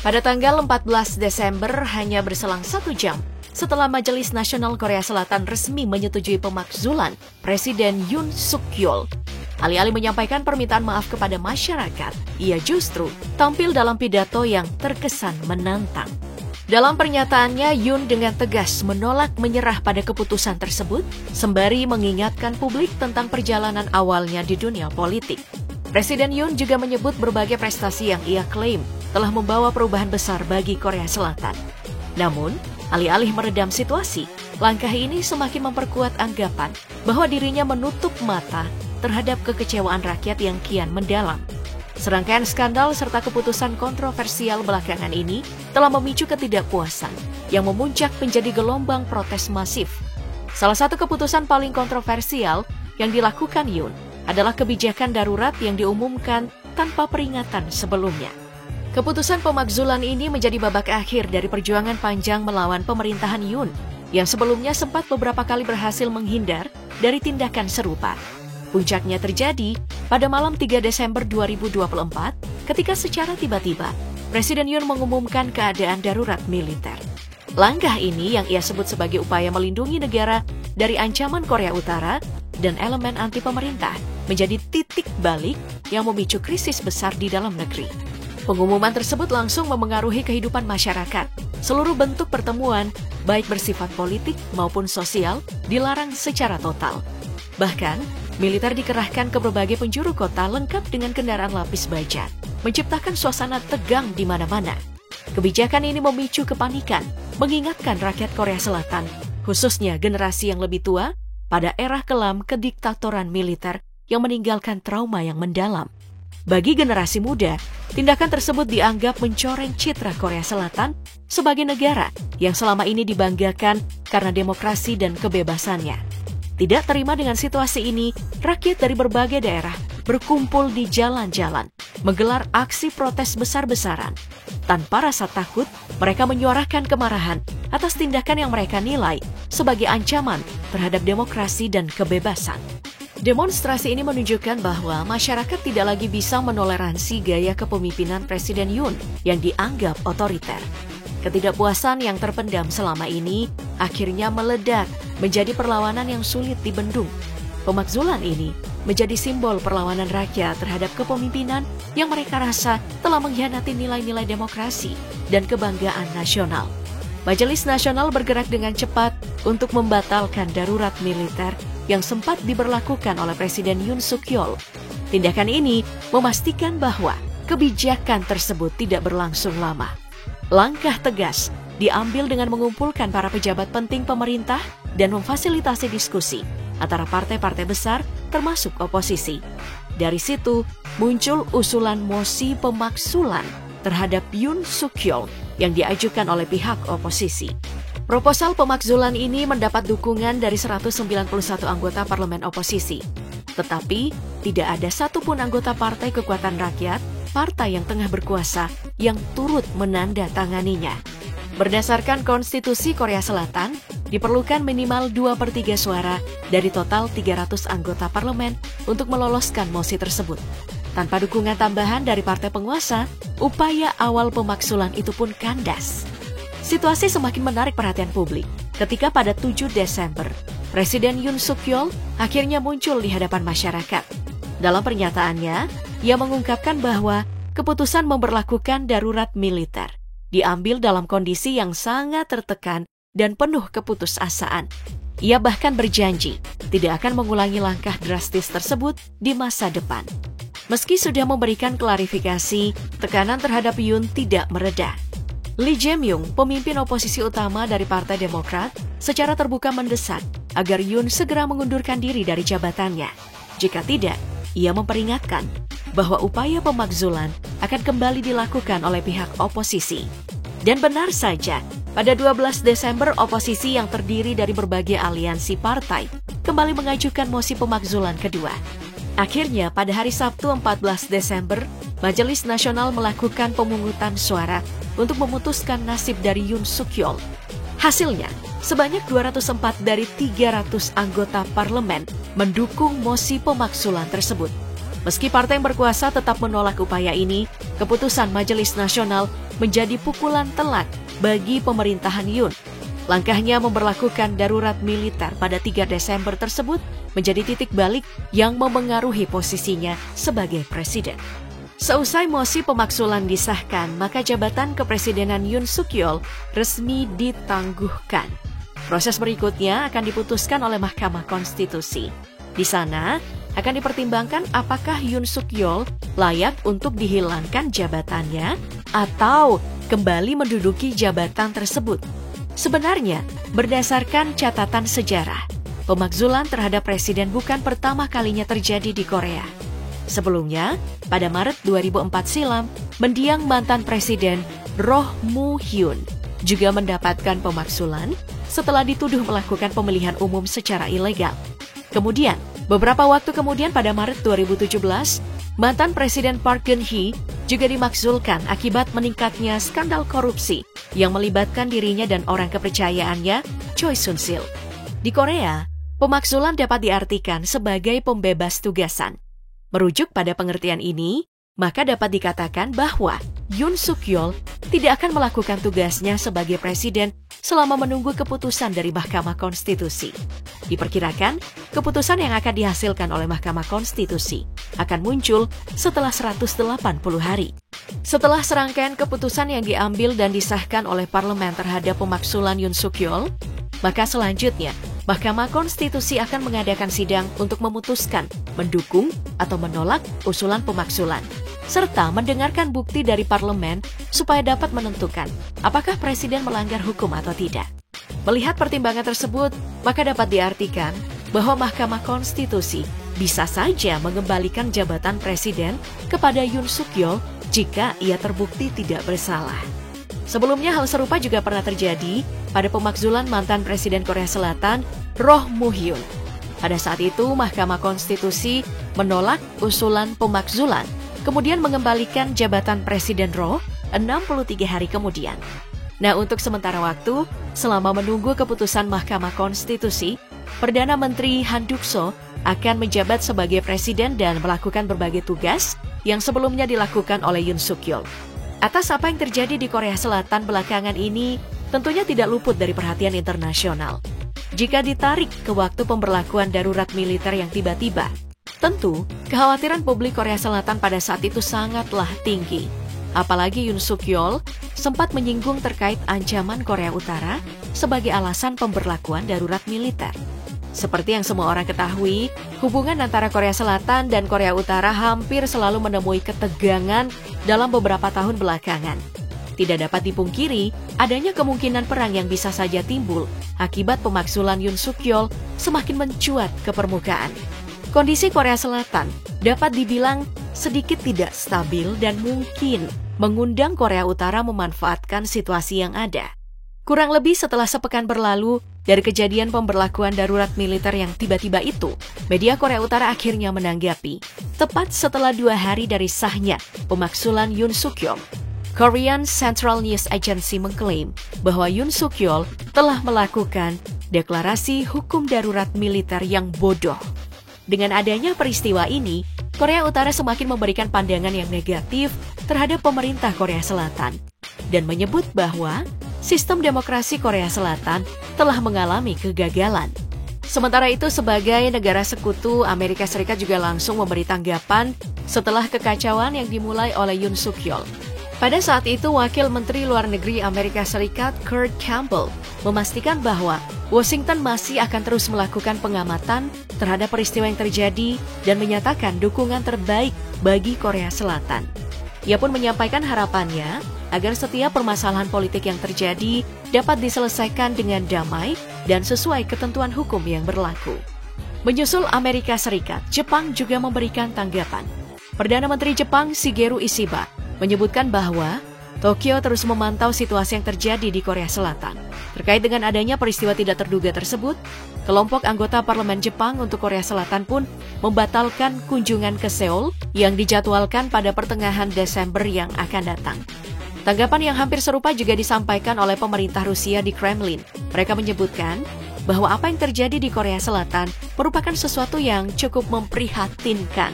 Pada tanggal 14 Desember, hanya berselang 1 jam setelah Majelis Nasional Korea Selatan resmi menyetujui pemakzulan Presiden Yoon Suk Yeol. Alih-alih menyampaikan permintaan maaf kepada masyarakat, ia justru tampil dalam pidato yang terkesan menantang. Dalam pernyataannya, Yoon dengan tegas menolak menyerah pada keputusan tersebut, sembari mengingatkan publik tentang perjalanan awalnya di dunia politik. Presiden Yoon juga menyebut berbagai prestasi yang ia klaim telah membawa perubahan besar bagi Korea Selatan. Namun, alih-alih meredam situasi, langkah ini semakin memperkuat anggapan bahwa dirinya menutup mata terhadap kekecewaan rakyat yang kian mendalam. Serangkaian skandal serta keputusan kontroversial belakangan ini telah memicu ketidakpuasan yang memuncak menjadi gelombang protes masif. Salah satu keputusan paling kontroversial yang dilakukan Yoon adalah kebijakan darurat yang diumumkan tanpa peringatan sebelumnya. Keputusan pemakzulan ini menjadi babak akhir dari perjuangan panjang melawan pemerintahan Yoon yang sebelumnya sempat beberapa kali berhasil menghindar dari tindakan serupa. Puncaknya terjadi pada malam 3 Desember 2024 ketika secara tiba-tiba Presiden Yoon mengumumkan keadaan darurat militer. Langkah ini yang ia sebut sebagai upaya melindungi negara dari ancaman Korea Utara dan elemen anti pemerintah menjadi titik balik yang memicu krisis besar di dalam negeri. Pengumuman tersebut langsung memengaruhi kehidupan masyarakat. Seluruh bentuk pertemuan, baik bersifat politik maupun sosial, dilarang secara total. Bahkan, militer dikerahkan ke berbagai penjuru kota lengkap dengan kendaraan lapis baja, menciptakan suasana tegang di mana-mana. Kebijakan ini memicu kepanikan, mengingatkan rakyat Korea Selatan, khususnya generasi yang lebih tua, pada era kelam kediktatoran militer yang meninggalkan trauma yang mendalam. Bagi generasi muda, tindakan tersebut dianggap mencoreng citra Korea Selatan sebagai negara yang selama ini dibanggakan karena demokrasi dan kebebasannya. Tidak terima dengan situasi ini, rakyat dari berbagai daerah berkumpul di jalan-jalan, menggelar aksi protes besar-besaran. Tanpa rasa takut, mereka menyuarakan kemarahan atas tindakan yang mereka nilai sebagai ancaman terhadap demokrasi dan kebebasan. Demonstrasi ini menunjukkan bahwa masyarakat tidak lagi bisa menoleransi gaya kepemimpinan Presiden Yoon yang dianggap otoriter. Ketidakpuasan yang terpendam selama ini akhirnya meledak menjadi perlawanan yang sulit dibendung. Pemakzulan ini menjadi simbol perlawanan rakyat terhadap kepemimpinan yang mereka rasa telah mengkhianati nilai-nilai demokrasi dan kebanggaan nasional. Majelis Nasional bergerak dengan cepat untuk membatalkan darurat militer yang sempat diberlakukan oleh Presiden Yoon Suk Yeol. Tindakan ini memastikan bahwa kebijakan tersebut tidak berlangsung lama. Langkah tegas diambil dengan mengumpulkan para pejabat penting pemerintah dan memfasilitasi diskusi antara partai-partai besar termasuk oposisi. Dari situ muncul usulan mosi pemakzulan terhadap Yoon Suk Yeol yang diajukan oleh pihak oposisi. Proposal pemakzulan ini mendapat dukungan dari 191 anggota parlemen oposisi. Tetapi, tidak ada satupun anggota Partai Kekuatan Rakyat, partai yang tengah berkuasa, yang turut menandatanganinya. Berdasarkan konstitusi Korea Selatan, diperlukan minimal 2/3 suara dari total 300 anggota parlemen untuk meloloskan mosi tersebut. Tanpa dukungan tambahan dari partai penguasa, upaya awal pemakzulan itu pun kandas. Situasi semakin menarik perhatian publik ketika pada 7 Desember, Presiden Yoon Suk Yeol akhirnya muncul di hadapan masyarakat. Dalam pernyataannya, ia mengungkapkan bahwa keputusan memberlakukan darurat militer diambil dalam kondisi yang sangat tertekan dan penuh keputusasaan. Ia bahkan berjanji tidak akan mengulangi langkah drastis tersebut di masa depan. Meski sudah memberikan klarifikasi, tekanan terhadap Yoon tidak mereda. Lee Jae-myung, pemimpin oposisi utama dari Partai Demokrat, secara terbuka mendesak agar Yoon segera mengundurkan diri dari jabatannya. Jika tidak, ia memperingatkan bahwa upaya pemakzulan akan kembali dilakukan oleh pihak oposisi. Dan benar saja, pada 12 Desember oposisi yang terdiri dari berbagai aliansi partai kembali mengajukan mosi pemakzulan kedua. Akhirnya, pada hari Sabtu 14 Desember, Majelis Nasional melakukan pemungutan suara untuk memutuskan nasib dari Yoon Suk Yeol. Hasilnya, sebanyak 204 dari 300 anggota parlemen mendukung mosi pemakzulan tersebut. Meski partai yang berkuasa tetap menolak upaya ini, keputusan Majelis Nasional menjadi pukulan telak bagi pemerintahan Yoon. Langkahnya memberlakukan darurat militer pada 3 Desember tersebut menjadi titik balik yang memengaruhi posisinya sebagai presiden. Seusai mosi pemakzulan disahkan, maka jabatan kepresidenan Yoon Suk Yeol resmi ditangguhkan. Proses berikutnya akan diputuskan oleh Mahkamah Konstitusi. Di sana akan dipertimbangkan apakah Yoon Suk Yeol layak untuk dihilangkan jabatannya atau kembali menduduki jabatan tersebut. Sebenarnya, berdasarkan catatan sejarah, pemakzulan terhadap presiden bukan pertama kalinya terjadi di Korea. Sebelumnya, pada Maret 2004 silam, mendiang mantan presiden Roh Moo-hyun juga mendapatkan pemakzulan setelah dituduh melakukan pemilihan umum secara ilegal. Kemudian, beberapa waktu kemudian pada Maret 2017, mantan Presiden Park Geun-hye juga dimakzulkan akibat meningkatnya skandal korupsi yang melibatkan dirinya dan orang kepercayaannya, Choi Soon-sil. Di Korea, pemakzulan dapat diartikan sebagai pembebas tugasan. Merujuk pada pengertian ini, maka dapat dikatakan bahwa Yoon Suk Yeol tidak akan melakukan tugasnya sebagai presiden selama menunggu keputusan dari Mahkamah Konstitusi. Diperkirakan, keputusan yang akan dihasilkan oleh Mahkamah Konstitusi akan muncul setelah 180 hari. Setelah serangkaian keputusan yang diambil dan disahkan oleh parlemen terhadap pemakzulan Yoon Suk Yeol, maka selanjutnya Mahkamah Konstitusi akan mengadakan sidang untuk memutuskan, mendukung, atau menolak usulan pemakzulan, serta mendengarkan bukti dari parlemen supaya dapat menentukan apakah presiden melanggar hukum atau tidak. Melihat pertimbangan tersebut, maka dapat diartikan bahwa Mahkamah Konstitusi bisa saja mengembalikan jabatan presiden kepada Yoon Suk Yeol jika ia terbukti tidak bersalah. Sebelumnya hal serupa juga pernah terjadi pada pemakzulan mantan Presiden Korea Selatan, Roh Moo-hyun. Pada saat itu, Mahkamah Konstitusi menolak usulan pemakzulan, kemudian mengembalikan jabatan Presiden Roh 63 hari kemudian. Nah, untuk sementara waktu, selama menunggu keputusan Mahkamah Konstitusi, Perdana Menteri Han Duck-soo akan menjabat sebagai presiden dan melakukan berbagai tugas yang sebelumnya dilakukan oleh Yoon Suk Yeol. Atas apa yang terjadi di Korea Selatan belakangan ini, tentunya tidak luput dari perhatian internasional. Jika ditarik ke waktu pemberlakuan darurat militer yang tiba-tiba, tentu kekhawatiran publik Korea Selatan pada saat itu sangatlah tinggi. Apalagi Yoon Suk Yeol sempat menyinggung terkait ancaman Korea Utara sebagai alasan pemberlakuan darurat militer. Seperti yang semua orang ketahui, hubungan antara Korea Selatan dan Korea Utara hampir selalu menemui ketegangan dalam beberapa tahun belakangan. Tidak dapat dipungkiri, adanya kemungkinan perang yang bisa saja timbul akibat pemakzulan Yoon Suk Yeol semakin mencuat ke permukaan. Kondisi Korea Selatan dapat dibilang sedikit tidak stabil dan mungkin mengundang Korea Utara memanfaatkan situasi yang ada. Kurang lebih setelah sepekan berlalu dari kejadian pemberlakuan darurat militer yang tiba-tiba itu, media Korea Utara akhirnya menanggapi. Tepat setelah 2 hari dari sahnya pemakzulan Yoon Suk Yeol, Korean Central News Agency mengklaim bahwa Yoon Suk Yeol telah melakukan deklarasi hukum darurat militer yang bodoh. Dengan adanya peristiwa ini, Korea Utara semakin memberikan pandangan yang negatif terhadap pemerintah Korea Selatan dan menyebut bahwa sistem demokrasi Korea Selatan telah mengalami kegagalan. Sementara itu, sebagai negara sekutu, Amerika Serikat juga langsung memberi tanggapan setelah kekacauan yang dimulai oleh Yoon Suk Yeol. Pada saat itu, Wakil Menteri Luar Negeri Amerika Serikat Kurt Campbell memastikan bahwa Washington masih akan terus melakukan pengamatan terhadap peristiwa yang terjadi dan menyatakan dukungan terbaik bagi Korea Selatan. Ia pun menyampaikan harapannya agar setiap permasalahan politik yang terjadi dapat diselesaikan dengan damai dan sesuai ketentuan hukum yang berlaku. Menyusul Amerika Serikat, Jepang juga memberikan tanggapan. Perdana Menteri Jepang Shigeru Ishiba menyebutkan bahwa Tokyo terus memantau situasi yang terjadi di Korea Selatan. Terkait dengan adanya peristiwa tidak terduga tersebut, kelompok anggota Parlemen Jepang untuk Korea Selatan pun membatalkan kunjungan ke Seoul yang dijadwalkan pada pertengahan Desember yang akan datang. Tanggapan yang hampir serupa juga disampaikan oleh pemerintah Rusia di Kremlin. Mereka menyebutkan bahwa apa yang terjadi di Korea Selatan merupakan sesuatu yang cukup memprihatinkan.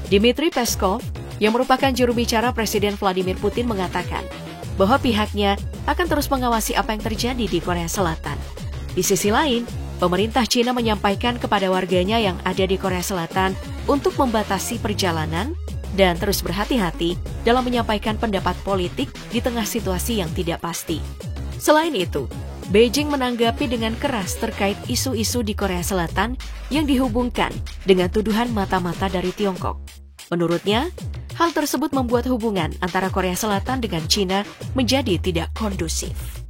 Dmitry Peskov, yang merupakan juru bicara Presiden Vladimir Putin, mengatakan bahwa pihaknya akan terus mengawasi apa yang terjadi di Korea Selatan. Di sisi lain, pemerintah Cina menyampaikan kepada warganya yang ada di Korea Selatan untuk membatasi perjalanan dan terus berhati-hati dalam menyampaikan pendapat politik di tengah situasi yang tidak pasti. Selain itu, Beijing menanggapi dengan keras terkait isu-isu di Korea Selatan yang dihubungkan dengan tuduhan mata-mata dari Tiongkok. Menurutnya, hal tersebut membuat hubungan antara Korea Selatan dengan Cina menjadi tidak kondusif.